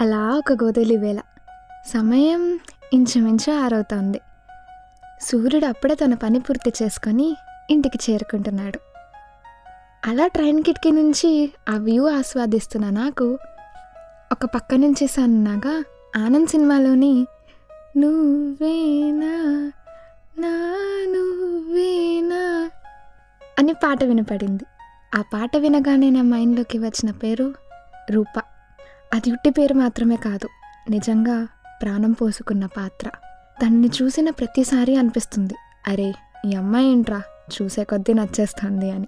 అలా ఒక గోధూలి వేళ సమయం ఇంచుమించు 6 అవుతోంది. సూర్యుడు అప్పుడే తన పని పూర్తి చేసుకొని ఇంటికి చేరుకుంటున్నాడు. అలా ట్రైన్ కిటికీ నుంచి ఆ వ్యూ ఆస్వాదిస్తున్న నాకు ఒక పక్క నుంచి సన్నగా ఆనంద్ సినిమాలోని నువ్వేనా నా నువ్వేనా అని పాట వినపడింది. ఆ పాట వినగానే నా మైండ్లోకి వచ్చిన పేరు రూప. అది ఉట్టి పేరు మాత్రమే కాదు, నిజంగా ప్రాణం పోసుకున్న పాత్ర. తనని చూసిన ప్రతిసారి అనిపిస్తుంది, అరే ఈ అమ్మాయి ఏంట్రా చూసే కొద్దీ నచ్చేస్తుంది అని.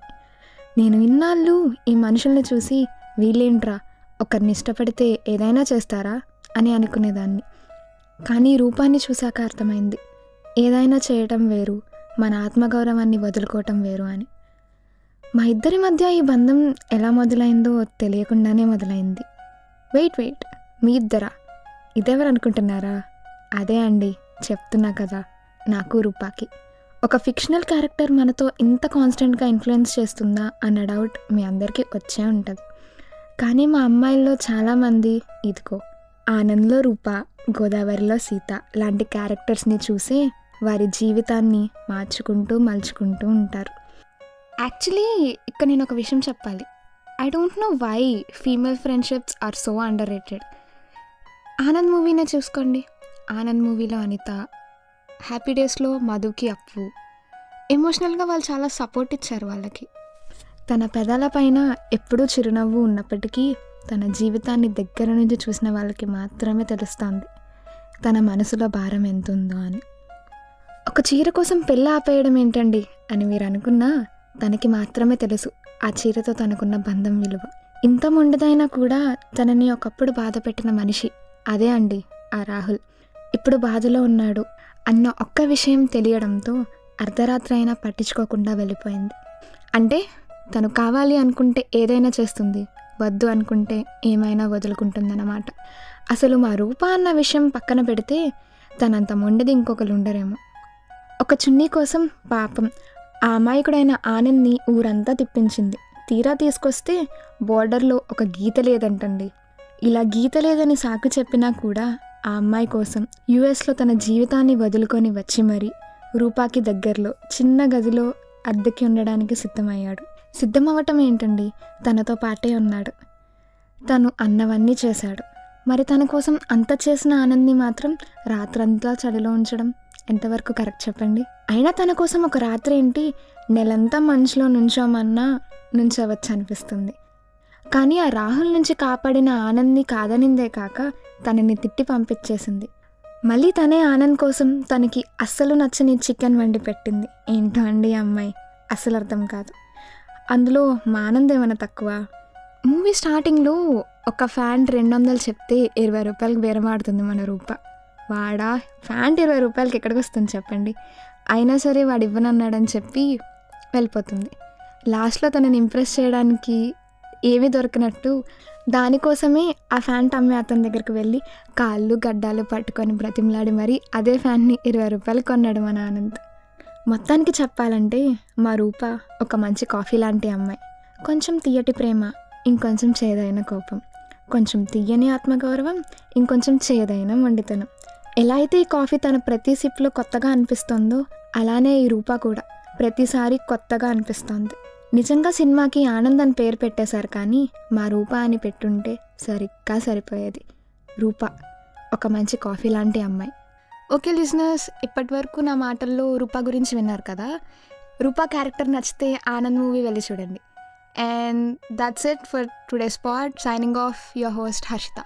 నేను ఇన్నాళ్ళు ఈ మనుషుల్ని చూసి వీళ్ళేంట్రా ఒకరిని ఇష్టపడితే ఏదైనా చేస్తారా అని అనుకునేదాన్ని. కానీ రూపాన్ని చూశాక అర్థమైంది, ఏదైనా చేయటం వేరు, మన ఆత్మగౌరవాన్ని వదులుకోవటం వేరు అని. మా ఇద్దరి మధ్య ఈ బంధం ఎలా మొదలైందో తెలియకుండానే మొదలైంది. వెయిట్ మీ ఇద్దరా? ఇదెవరు అనుకుంటున్నారా? అదే అండి, చెప్తున్నా కదా, నాకు రూపాకి. ఒక ఫిక్షనల్ క్యారెక్టర్ మనతో ఇంత కాన్స్టెంట్గా ఇన్ఫ్లుయెన్స్ చేస్తుందా అన్న డౌట్ మీ అందరికీ వచ్చే ఉంటుంది. కానీ మా అమ్మాయిల్లో చాలామంది ఇదిగో ఆనంద్లో రూప, గోదావరిలో సీత లాంటి క్యారెక్టర్స్ని చూసే వారి జీవితాన్ని మార్చుకుంటూ మలుచుకుంటూ ఉంటారు. యాక్చువల్లీ ఇక్కడ నేను ఒక విషయం చెప్పాలి. I don't know why female friendships are so underrated. Anand మూవీనే చూసుకోండి. ఆనంద్ మూవీలో అనిత, హ్యాపీ డేస్లో మధుకి అప్పు, ఎమోషనల్గా వాళ్ళు చాలా సపోర్ట్ ఇచ్చారు వాళ్ళకి. తన పెదాల పైన ఎప్పుడూ చిరునవ్వు ఉన్నప్పటికీ తన జీవితాన్ని దగ్గర నుంచి చూసిన వాళ్ళకి మాత్రమే తెలుస్తుంది తన మనసులో భారం ఎంత ఉందో అని. ఒక చీర కోసం పెళ్ళి ఆపేయడం ఏంటండి అని మీరు అనుకున్నా, తనకి మాత్రమే తెలుసు ఆ చీరతో తనకున్న బంధం విలువ. ఇంత మొండిదైనా కూడా తనని ఒకప్పుడు బాధ పెట్టిన మనిషి అదే అండి ఆ రాహుల్. ఇప్పుడు బాధలో ఉన్నాడు అన్న ఒక్క విషయం తెలియడంతో అర్ధరాత్రి అయినా పట్టించుకోకుండా వెళ్ళిపోయింది. అంటే తను కావాలి అనుకుంటే ఏదైనా చేస్తుంది, వద్దు అనుకుంటే ఏమైనా వదులుకుంటుందన్నమాట. అసలు మా రూప అన్న విషయం పక్కన పెడితే తనంత మొండిది ఇంకొకరు ఉండరేమో. ఒక చున్నీ కోసం పాపం ఆ అమాయకుడైన ఆనంద్ని ఊరంతా తిప్పించింది. తీరా తీసుకొస్తే బోర్డర్లో ఒక గీత లేదంటండి. ఇలా గీత లేదని సాకు చెప్పినా కూడా ఆ అమ్మాయి కోసం యుఎస్లో తన జీవితాన్ని వదులుకొని వచ్చి మరీ రూపాకి దగ్గరలో చిన్న గదిలో అద్దెకి ఉండడానికి సిద్ధమయ్యాడు. సిద్ధమవ్వటం ఏంటండి, తనతో పాటే ఉన్నాడు. తను అన్నవన్నీ చేశాడు. మరి తన కోసం అంత చేసిన ఆనంద్ని మాత్రం రాత్రంతా చలిలో ఉంచడం ఎంతవరకు కరెక్ట్ చెప్పండి? అయినా తన కోసం ఒక రాత్రి ఏంటి, నెలంతా మంచులో నుంచోమన్నా నుంచవచ్చు అనిపిస్తుంది. కానీ ఆ రాహుల్ నుంచి కాపాడిన ఆనంద్ని కాదనిందే కాక తనని తిట్టి పంపించేసింది. మళ్ళీ తనే ఆనంద్ కోసం తనకి అస్సలు నచ్చని చికెన్ వండి పెట్టింది. ఏంటో అండి అమ్మాయి, అస్సలు అర్థం కాదు. అందులో మా ఆనంద్ ఏమైనా తక్కువ? మూవీ స్టార్టింగ్లో ఒక ఫ్యాంట్ 200 చెప్తే 20 రూపాయలకి బేరమాడుతుంది మన రూప. వాడా ఫ్యాంట్ 20 రూపాయలకి ఎక్కడికి వస్తుంది చెప్పండి? అయినా సరే వాడు ఇవ్వనన్నాడని చెప్పి వెళ్ళిపోతుంది. లాస్ట్లో తనని ఇంప్రెస్ చేయడానికి ఏమీ దొరికినట్టు దానికోసమే ఆ ఫ్యాంట్ అమ్మే అతని దగ్గరికి వెళ్ళి కాళ్ళు గడ్డాలు పట్టుకొని బ్రతిమలాడి మరీ అదే ఫ్యాంట్ని 20 రూపాయలకి కొన్నాడు మన ఆనంద్. మొత్తానికి చెప్పాలంటే మా రూప ఒక మంచి కాఫీ లాంటి అమ్మాయి. కొంచెం తీయటి ప్రేమ, ఇంకొంచెం చేదైన కోపం, కొంచెం తీయని ఆత్మగౌరవం, ఇంకొంచెం చేదైన మొండితనం. ఎలా అయితే ఈ కాఫీ తన ప్రతి సిప్లో కొత్తగా అనిపిస్తుందో అలానే ఈ రూప కూడా ప్రతిసారి కొత్తగా అనిపిస్తోంది. నిజంగా సినిమాకి ఆనంద్ అని పేరు పెట్టేశారు, కానీ మా రూప అని పెట్టుంటే సరిగ్గా సరిపోయేది. రూప ఒక మంచి కాఫీ లాంటి అమ్మాయి. ఓకే లిజనర్స్, ఇప్పటి వరకు నా మాటల్లో రూప గురించి విన్నారు కదా. రూప క్యారెక్టర్ నచ్చితే ఆనంద్ మూవీ వెళ్ళి చూడండి. And that's it for today's pod. Signing off, your host Harshita.